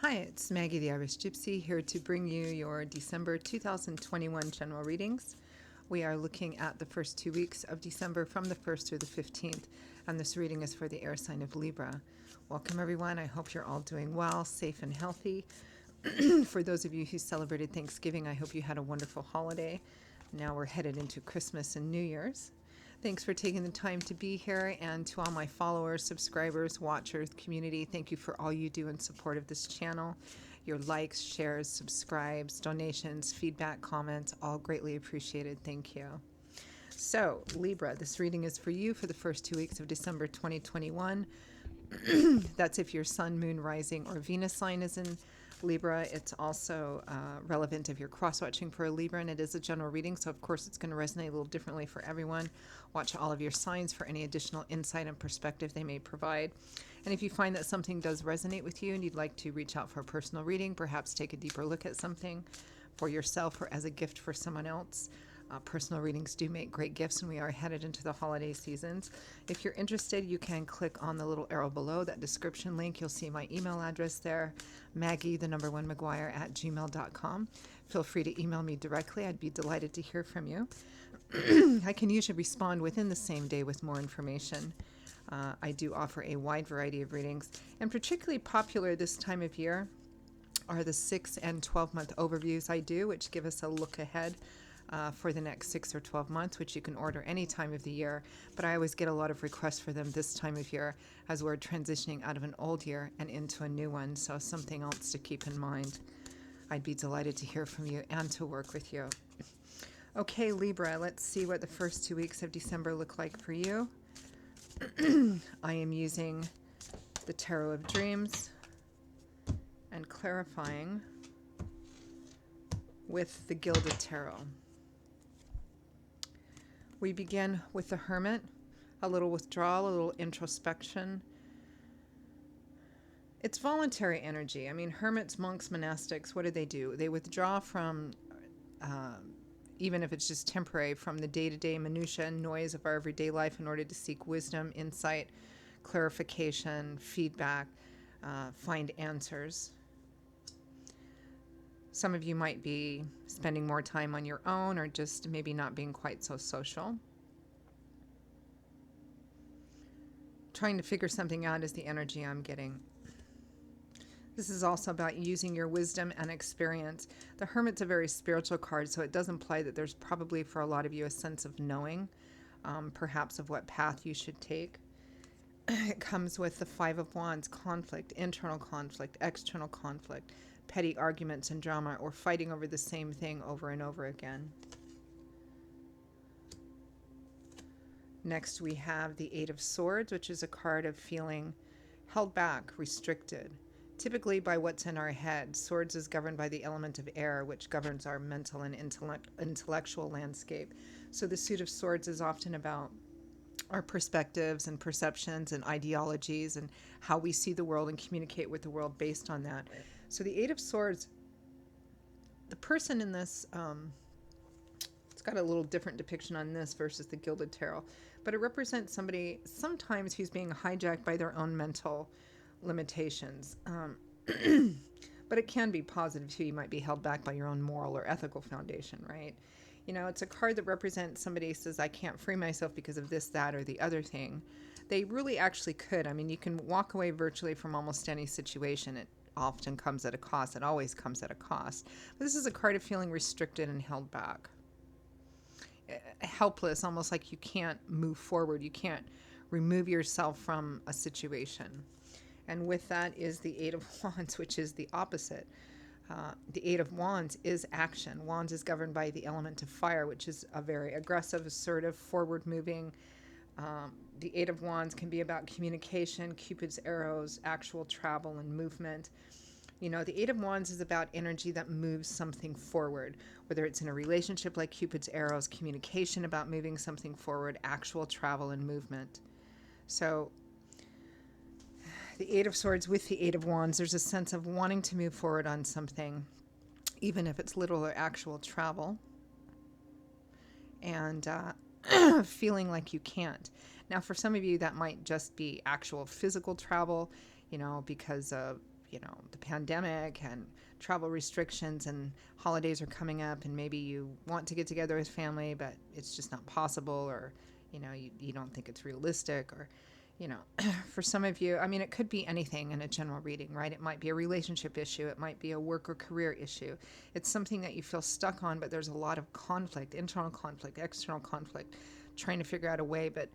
Hi, it's Maggie the Irish Gypsy here to bring you your December 2021 general readings. We are looking at the first 2 weeks of December from the 1st through the 15th, and this reading is for the air sign of Libra. Welcome, everyone. I hope you're all doing well, safe, and healthy. For those of you who celebrated Thanksgiving, I hope you had a wonderful holiday. Now we're headed into Christmas and New Year's. Thanks for taking the time to be here, and to all my followers, subscribers, watchers, community, thank you for all you do in support of this channel. Your likes, shares, subscribes, donations, feedback, comments, all greatly appreciated. Thank you. So, Libra, this reading is for you for the first 2 weeks of December 2021. That's if your sun, moon, rising, or Venus sign is in Libra. It's also relevant if you're cross-watching for a Libra, and it is a general reading, so of course it's going to resonate a little differently for everyone. Watch all of your signs for any additional insight and perspective they may provide. And if you find that something does resonate with you and you'd like to reach out for a personal reading, perhaps take a deeper look at something for yourself or as a gift for someone else, personal readings do make great gifts, and we are headed into the holiday seasons. If you're interested, you can click on the little arrow below, that description link. You'll see my email address there, maggie1mcguire@gmail.com. Feel free to email me directly. I'd be delighted to hear from you. I can usually respond within the same day with more information. I do offer a wide variety of readings, and particularly popular this time of year are the 6 and 12-month overviews I do, which give us a look ahead for the next 6 or 12 months, which you can order any time of the year. But I always get a lot of requests for them this time of year as we're transitioning out of an old year and into a new one. So something else to keep in mind. I'd be delighted to hear from you and to work with you. Okay, Libra, let's see what the first 2 weeks of December look like for you. I am using the Tarot of Dreams and clarifying with the Gilded Tarot. We begin with the Hermit, a little withdrawal, a little introspection. It's voluntary energy. I mean, hermits, monks, monastics, what do? They withdraw from, even if it's just temporary, from the day-to-day minutiae and noise of our everyday life in order to seek wisdom, insight, clarification, feedback, find answers. Some of you might be spending more time on your own, or just maybe not being quite so social. Trying to figure something out is the energy I'm getting. This is also about using your wisdom and experience. The Hermit's a very spiritual card, so it does imply that there's probably for a lot of you a sense of knowing, perhaps of what path you should take. It comes with the Five of Wands, conflict, internal conflict, external conflict, petty arguments and drama, or fighting over the same thing over and over again. Next, we have the Eight of Swords, which is a card of feeling held back, restricted, typically by what's in our head. Swords is governed by the element of air, which governs our mental and intellectual landscape. So the Suit of Swords is often about our perspectives and perceptions and ideologies and how we see the world and communicate with the world based on that. So the Eight of Swords, the person in this, it's got a little different depiction on this versus the Gilded Tarot, but it represents somebody sometimes who's being hijacked by their own mental limitations. But it can be positive too. You might be held back by your own moral or ethical foundation, right? You know, it's a card that represents somebody who says, I can't free myself because of this, that, or the other thing. They really actually could. I mean, you can walk away virtually from almost any situation. It often comes at a cost. It always comes at a cost. But this is a card of feeling restricted and held back. Helpless, almost like you can't move forward. You can't remove yourself from a situation. And with that is the Eight of Wands, which is the opposite. The Eight of Wands is action. Wands is governed by the element of fire, which is a very aggressive, assertive, forward-moving. The Eight of Wands can be about communication, Cupid's arrows, actual travel and movement. You know, the Eight of Wands is about energy that moves something forward, whether it's in a relationship like Cupid's arrows, communication about moving something forward, actual travel and movement. So the Eight of Swords with the Eight of Wands, there's a sense of wanting to move forward on something, even if it's literal or actual travel, and feeling like you can't. Now, for some of you, that might just be actual physical travel, you know, because of the pandemic and travel restrictions and holidays are coming up, and maybe you want to get together as family, but it's just not possible, or, you don't think it's realistic, or, for some of you, I mean, it could be anything in a general reading, right? It might be a relationship issue. It might be a work or career issue. It's something that you feel stuck on, but there's a lot of conflict, internal conflict, external conflict, trying to figure out a way, but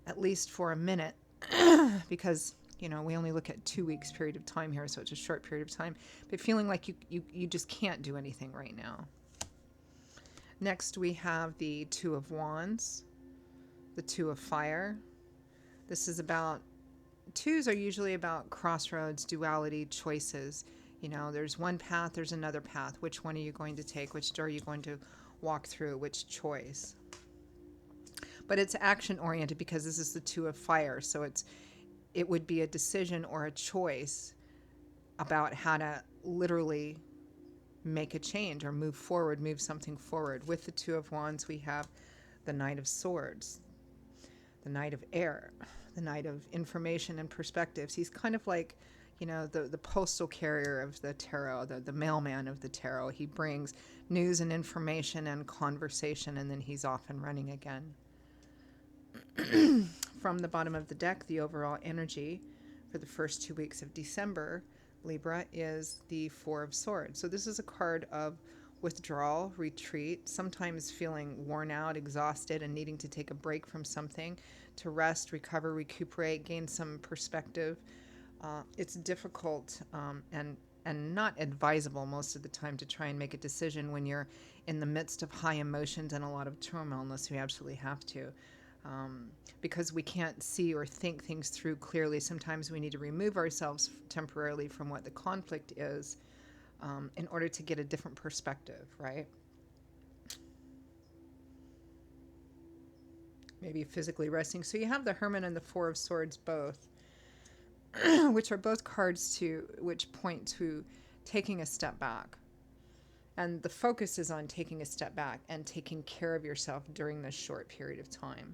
at least for a minute, because we only look at 2 weeks period of time here, so it's a short period of time, but feeling like you just can't do anything right now. Next, we have the Two of Wands, the Two of Fire. This is about, twos are usually about crossroads, duality, choices. There's one path, there's another path. Which one are you going to take? Which door are you going to walk through? Which choice? But it's action oriented because this is the Two of Fire, so it would be a decision or a choice about how to literally make a change or move forward, move something forward. With the Two of Wands, we have the Knight of Swords, the Knight of Air, the Knight of Information and Perspectives. He's kind of like, the postal carrier of the tarot, the mailman of the tarot. He brings news and information and conversation, and then he's off and running again. From the bottom of the deck, the overall energy for the first 2 weeks of December, Libra, is the Four of Swords. So this is a card of withdrawal, retreat, sometimes feeling worn out, exhausted, and needing to take a break from something to rest, recover, recuperate, gain some perspective. It's difficult and not advisable most of the time to try and make a decision when you're in the midst of high emotions and a lot of turmoil, unless you absolutely have to. Because we can't see or think things through clearly. Sometimes we need to remove ourselves temporarily from what the conflict is, in order to get a different perspective, right? Maybe physically resting. So you have the Hermit and the Four of Swords both, which are both cards which point to taking a step back. And the focus is on taking a step back and taking care of yourself during this short period of time.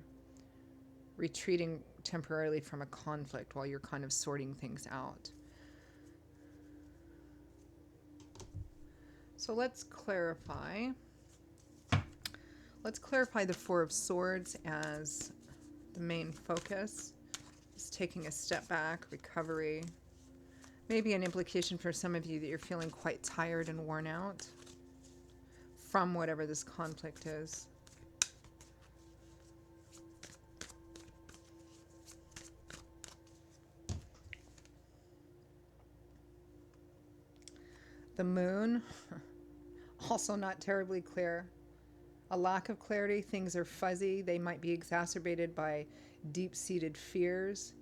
Retreating temporarily from a conflict while you're kind of sorting things out. So let's clarify. Let's clarify the Four of Swords as the main focus. Just taking a step back, recovery. Maybe an implication for some of you that you're feeling quite tired and worn out from whatever this conflict is. The Moon, also not terribly clear. A lack of clarity, things are fuzzy. They might be exacerbated by deep-seated fears.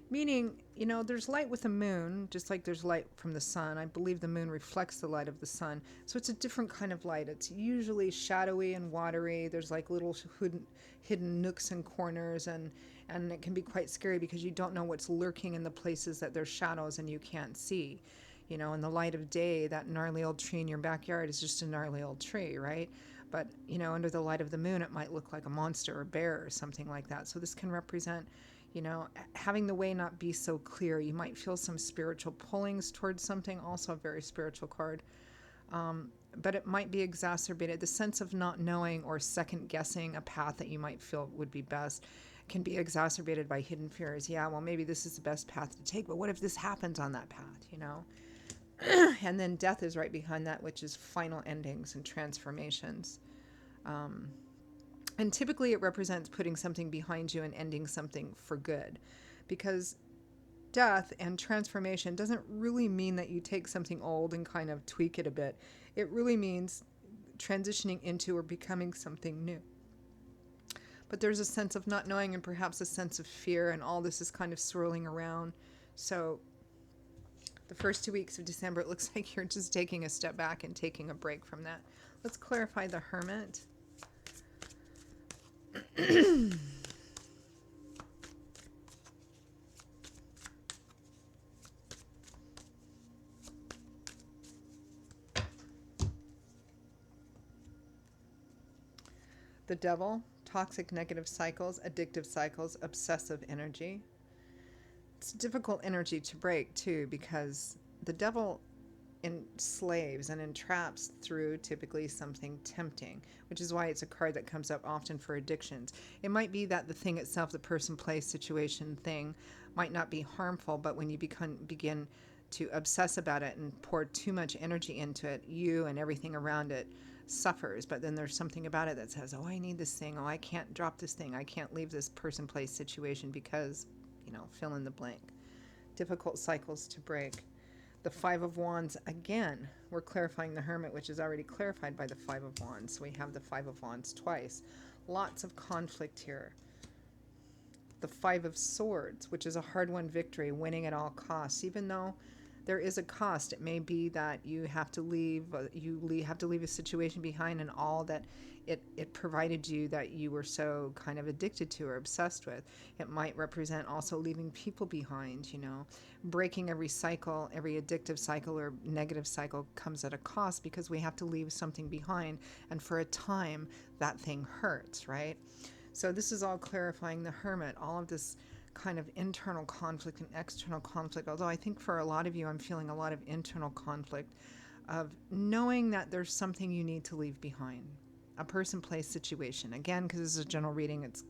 Meaning, there's light with the moon, just like there's light from the sun. I believe the moon reflects the light of the sun. So it's a different kind of light. It's usually shadowy and watery. There's like little hidden nooks and corners, and it can be quite scary because you don't know what's lurking in the places that there's shadows and you can't see. In the light of day, that gnarly old tree in your backyard is just a gnarly old tree, right? But, under the light of the moon, it might look like a monster or bear or something like that. So this can represent, having the way not be so clear. You might feel some spiritual pullings towards something, also a very spiritual card. But it might be exacerbated. The sense of not knowing or second guessing a path that you might feel would be best can be exacerbated by hidden fears. Yeah, well, maybe this is the best path to take, but what if this happens on that path, And then death is right behind that, which is final endings and transformations. And typically it represents putting something behind you and ending something for good. Because death and transformation doesn't really mean that you take something old and kind of tweak it a bit. It really means transitioning into or becoming something new. But there's a sense of not knowing and perhaps a sense of fear, and all this is kind of swirling around. So the first 2 weeks of December, it looks like you're just taking a step back and taking a break from that. Let's clarify the Hermit. The Devil, toxic negative cycles, addictive cycles, obsessive energy. It's difficult energy to break too, because the devil enslaves and entraps through typically something tempting, which is why it's a card that comes up often for addictions. It might be that the thing itself, the person, place, situation, thing, might not be harmful, but when you begin to obsess about it and pour too much energy into it, you and everything around it suffers. But then there's something about it that says, oh, I need this thing. Oh, I can't drop this thing. I can't leave this person, place, situation because, fill in the blank. Difficult cycles to break. The Five of Wands, again, we're clarifying the Hermit, which is already clarified by the Five of Wands. So we have the Five of Wands twice. Lots of conflict here. The Five of Swords, which is a hard-won victory, winning at all costs. Even though there is a cost, it may be that you have to leave a situation behind and all that it provided you that you were so kind of addicted to or obsessed with. It might represent also leaving people behind, breaking every cycle, every addictive cycle or negative cycle comes at a cost because we have to leave something behind. And for a time, that thing hurts, right? So this is all clarifying the Hermit, all of this kind of internal conflict and external conflict. Although I think for a lot of you, I'm feeling a lot of internal conflict of knowing that there's something you need to leave behind. A person, place, situation. Again, because this is a general reading, it's,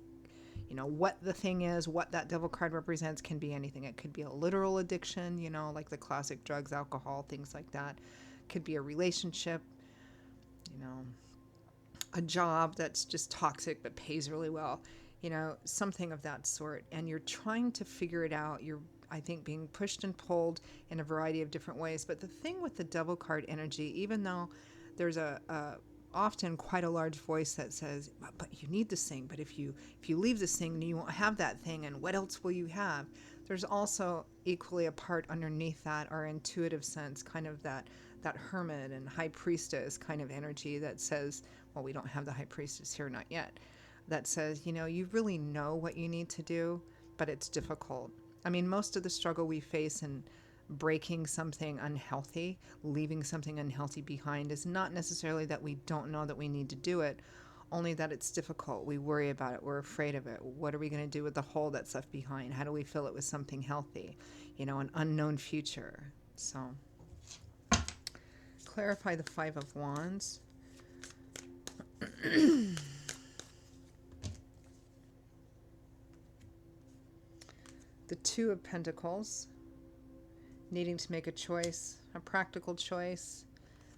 what the thing is, what that devil card represents can be anything. It could be a literal addiction, like the classic drugs, alcohol, things like that. It could be a relationship, a job that's just toxic but pays really well, something of that sort. And you're trying to figure it out. You're, I think, being pushed and pulled in a variety of different ways. But the thing with the devil card energy, even though there's often quite a large voice that says, but you need this thing, but if you leave this thing, you won't have that thing, and what else will you have? There's also equally a part underneath that, our intuitive sense, kind of that hermit and high priestess kind of energy that says, well, we don't have the high priestess here, not yet, that says, you really know what you need to do, but it's difficult. I mean, most of the struggle we face in breaking something unhealthy, leaving something unhealthy behind, is not necessarily that we don't know that we need to do it, only that it's difficult. We worry about it. We're afraid of it. What are we going to do with the hole that's left behind? How do we fill it with something healthy? An unknown future. So, clarify the Five of Wands. The Two of Pentacles, needing to make a choice, a practical choice.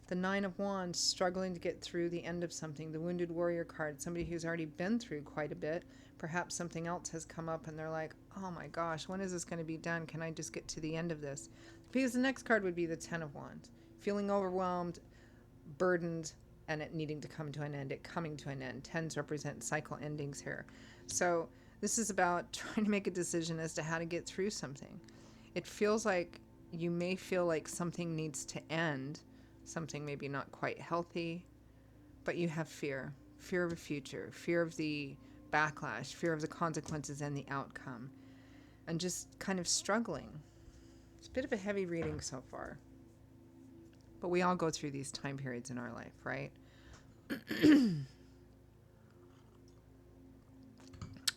The Nine of Wands, struggling to get through the end of something. The Wounded Warrior card, somebody who's already been through quite a bit. Perhaps something else has come up and they're like, oh my gosh, when is this going to be done? Can I just get to the end of this? Because the next card would be the Ten of Wands. Feeling overwhelmed, burdened, and it needing to come to an end, it coming to an end. Tens represent cycle endings here. So this is about trying to make a decision as to how to get through something. It feels like you may feel like something needs to end, something maybe not quite healthy, but you have fear of the future, fear of the backlash, fear of the consequences and the outcome, and just kind of struggling. It's a bit of a heavy reading so far, but we all go through these time periods in our life, right?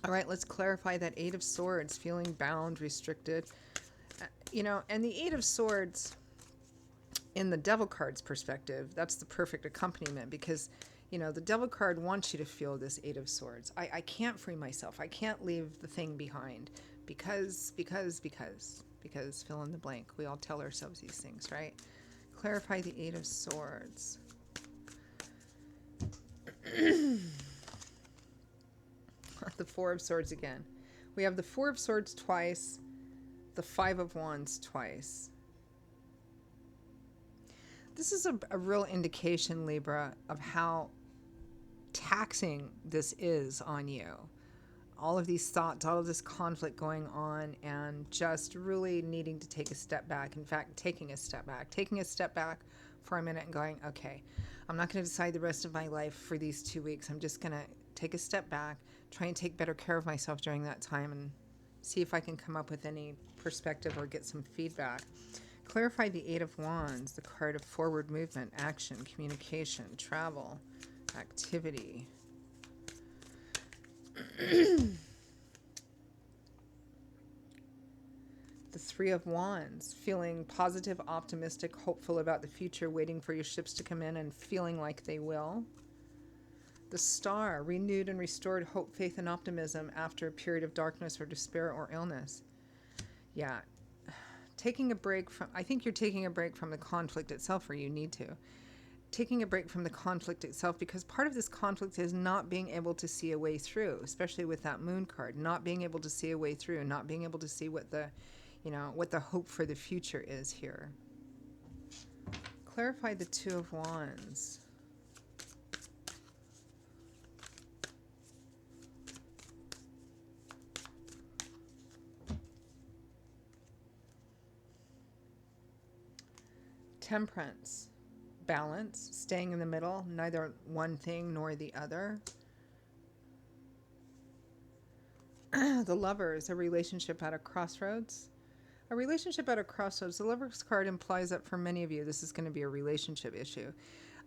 All right, let's clarify that Eight of Swords, feeling bound, restricted. And the Eight of Swords, in the Devil card's perspective, that's the perfect accompaniment because, the Devil card wants you to feel this Eight of Swords. I can't free myself. I can't leave the thing behind because fill in the blank. We all tell ourselves these things, right? Clarify the Eight of Swords. The Four of Swords again. We have the Four of Swords twice, the Five of Wands twice. This is a real indication, Libra, of how taxing this is on you. All of these thoughts, all of this conflict going on, and just really needing to take a step back. In fact, taking a step back for a minute and going, okay, I'm not going to decide the rest of my life for these 2 weeks. I'm just going to take a step back, try and take better care of myself during that time, and see if I can come up with any perspective or get some feedback. Clarify the Eight of Wands, the card of forward movement, action, communication, travel, activity. The Three of Wands, feeling positive, optimistic, hopeful about the future, waiting for your ships to come in and feeling like they will. The Star, renewed and restored hope, faith, and optimism after a period of darkness or despair or illness. Yeah. Taking a break from, I think you're taking a break from the conflict itself, or you need to. Taking a break from the conflict itself, because part of this conflict is not being able to see a way through, especially with that Moon card, not being able to see a way through, not being able to see what the, what the hope for the future is here. Clarify the Two of Wands. Temperance, balance, staying in the middle, neither one thing nor the other. The Lovers, a relationship at a crossroads. A relationship at a crossroads. The Lovers card implies that for many of you, this is going to be a relationship issue.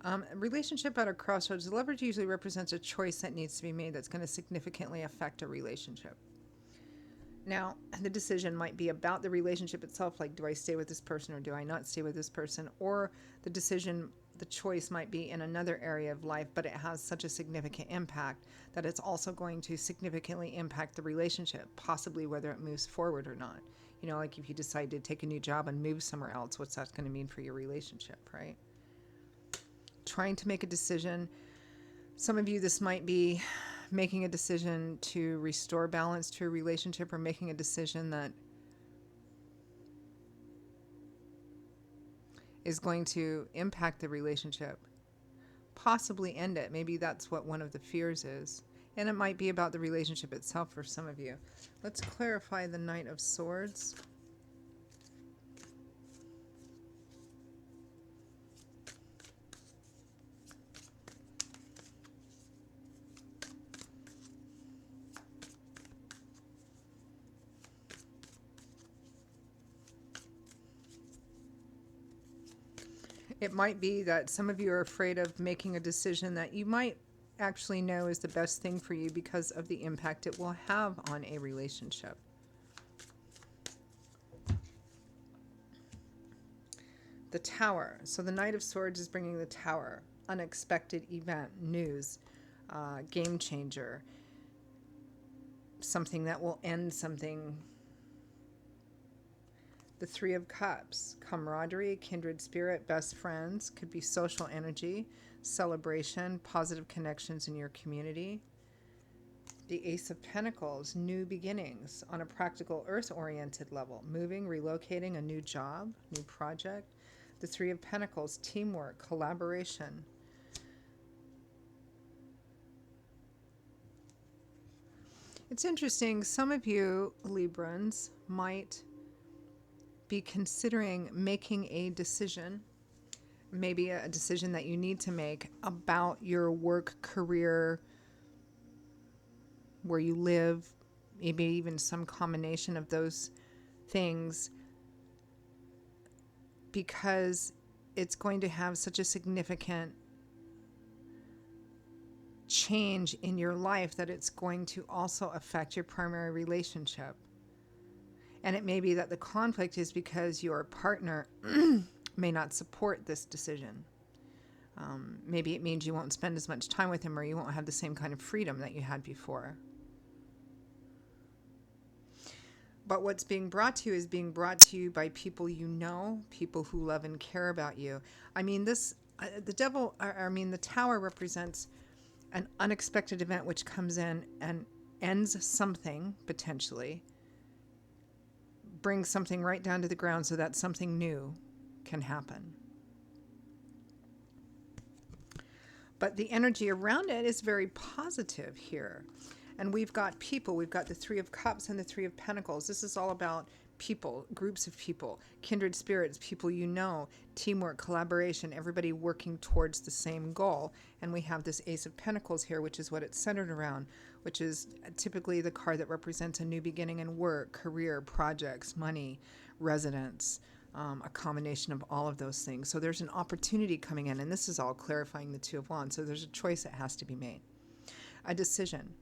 A relationship at a crossroads. The Lovers usually represents a choice that needs to be made that's going to significantly affect a relationship. Now, the decision might be about the relationship itself, like, do I stay with this person or do I not stay with this person? Or the decision, the choice might be in another area of life, but it has such a significant impact that it's also going to significantly impact the relationship, possibly whether it moves forward or not. Like if you decide to take a new job and move somewhere else, what's that going to mean for your relationship, right? Trying to make a decision. Some of you, this might be making a decision to restore balance to a relationship, or making a decision that is going to impact the relationship, possibly end it. Maybe that's what one of the fears is. And it might be about the relationship itself for some of you. Let's clarify the Knight of Swords. It might be that some of you are afraid of making a decision that you might actually know is the best thing for you because of the impact it will have on a relationship. The Tower. So the Knight of Swords is bringing the Tower. Unexpected event, news, game changer, something that will end something. The Three of Cups, camaraderie, kindred spirit, best friends, could be social energy, celebration, positive connections in your community. The Ace of Pentacles, new beginnings on a practical earth-oriented level, moving, relocating, a new job, new project. The Three of Pentacles, teamwork, collaboration. It's interesting, some of you Librans might be considering making a decision, maybe a decision that you need to make about your work, career, where you live, maybe even some combination of those things, because it's going to have such a significant change in your life that it's going to also affect your primary relationship. And it may be that the conflict is because your partner may not support this decision. Maybe it means you won't spend as much time with him, or you won't have the same kind of freedom that you had before. But what's being brought to you is being brought to you by people you know, people who love and care about you. I mean, the Tower represents an unexpected event which comes in and ends something, potentially, brings something right down to the ground so that something new can happen. But the energy around it is very positive here. And we've got people. We've got the Three of Cups and the Three of Pentacles. This is all about people, groups of people, kindred spirits, people you know, teamwork, collaboration, everybody working towards the same goal. And we have this Ace of Pentacles here, which is what it's centered around, which is typically the card that represents a new beginning in work, career, projects, money, residence, a combination of all of those things. So there's an opportunity coming in, and this is all clarifying the Two of Wands. So there's a choice that has to be made, a decision.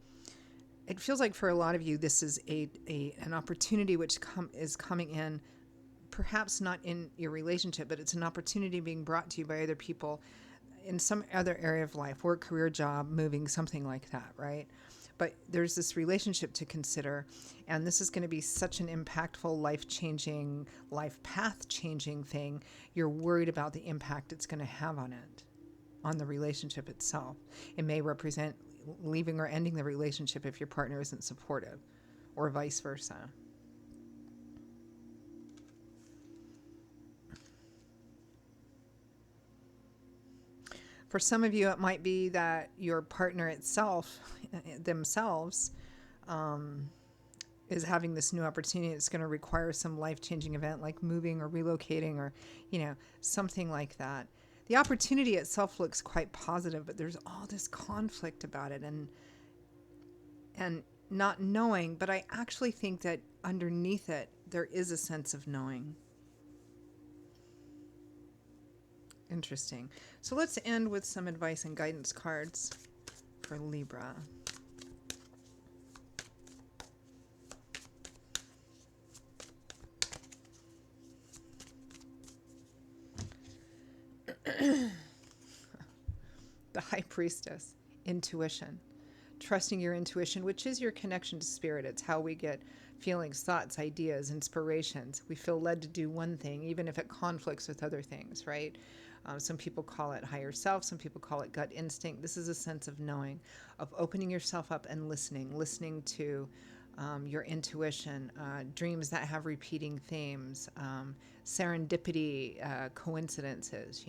it feels like for a lot of you, this is an opportunity which is coming in, perhaps not in your relationship, but it's an opportunity being brought to you by other people in some other area of life, work, career, job, moving, something like that, right? But there's this relationship to consider, and this is going to be such an impactful, life-changing, life path-changing thing. You're worried about the impact it's going to have on it, on the relationship itself. It may represent leaving or ending the relationship if your partner isn't supportive, or vice versa. For some of you, it might be that your partner itself, themselves, is having this new opportunity. It's going to require some life-changing event like moving or relocating or, something like that. The opportunity itself looks quite positive, but there's all this conflict about it and not knowing. But I actually think that underneath it, there is a sense of knowing. Interesting. So let's end with some advice and guidance cards for Libra. The High Priestess, intuition. Trusting your intuition, which is your connection to spirit. It's how we get feelings, thoughts, ideas, inspirations. We feel led to do one thing, even if it conflicts with other things, right? Some people call it higher self. Some people call it gut instinct. This is a sense of knowing, of opening yourself up and listening to your intuition, dreams that have repeating themes, serendipity, coincidences,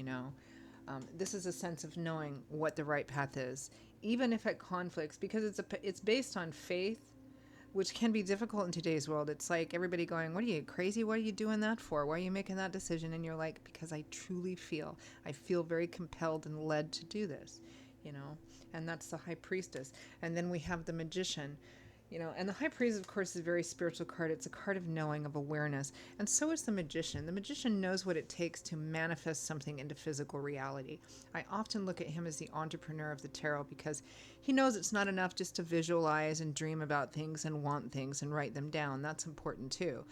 this is a sense of knowing what the right path is, even if it conflicts, because it's based on faith, which can be difficult in today's world. It's like everybody going, what are you, crazy? What are you doing that for? Why are you making that decision? And you're like, because I feel very compelled and led to do this, and that's the High Priestess. And then we have the Magician, and the High Priest, of course, is a very spiritual card. It's a card of knowing, of awareness. And so is the Magician. The Magician knows what it takes to manifest something into physical reality. I often look at him as the entrepreneur of the tarot because he knows it's not enough just to visualize and dream about things and want things and write them down. That's important too.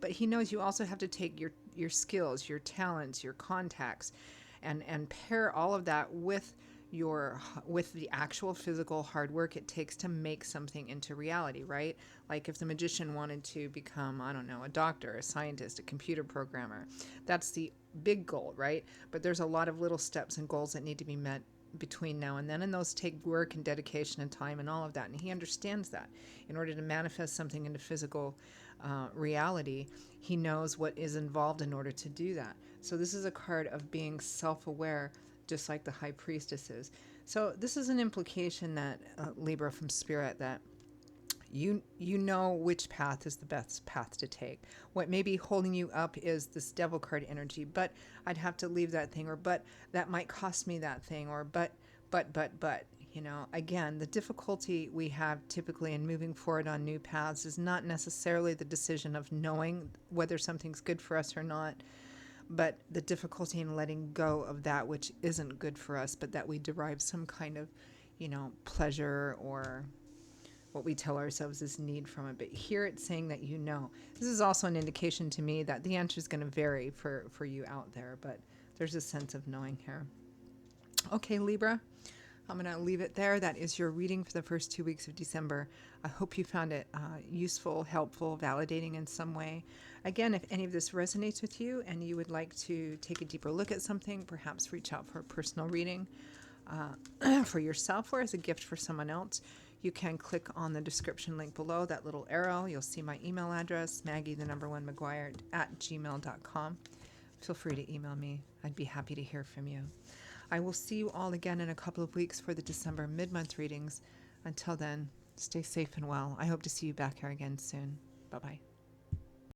But he knows you also have to take your skills, your talents, your contacts, and pair all of that with the actual physical hard work it takes to make something into reality, right? Like if the Magician wanted to become, I don't know, a doctor, a scientist, a computer programmer, that's the big goal, right? But there's a lot of little steps and goals that need to be met between now and then, and those take work and dedication and time and all of that, and he understands that. In order to manifest something into physical reality, he knows what is involved in order to do that. So this is a card of being self-aware, just like the High Priestess is. So this is an implication that, Libra, from Spirit, that you know which path is the best path to take. What may be holding you up is this Devil card energy, but I'd have to leave that thing, or but that might cost me that thing, or but, again, the difficulty we have typically in moving forward on new paths is not necessarily the decision of knowing whether something's good for us or not, but the difficulty in letting go of that which isn't good for us, but that we derive some kind of, pleasure or what we tell ourselves is need from it. But here it's saying that This is also an indication to me that the answer is going to vary for you out there, but there's a sense of knowing here. Okay, Libra, I'm going to leave it there. That is your reading for the first 2 weeks of December. I hope you found it useful, helpful, validating in some way. Again, if any of this resonates with you and you would like to take a deeper look at something, perhaps reach out for a personal reading for yourself or as a gift for someone else, you can click on the description link below, that little arrow. You'll see my email address, Maggie1McGuire@gmail.com. Feel free to email me. I'd be happy to hear from you. I will see you all again in a couple of weeks for the December mid-month readings. Until then, stay safe and well. I hope to see you back here again soon. Bye-bye.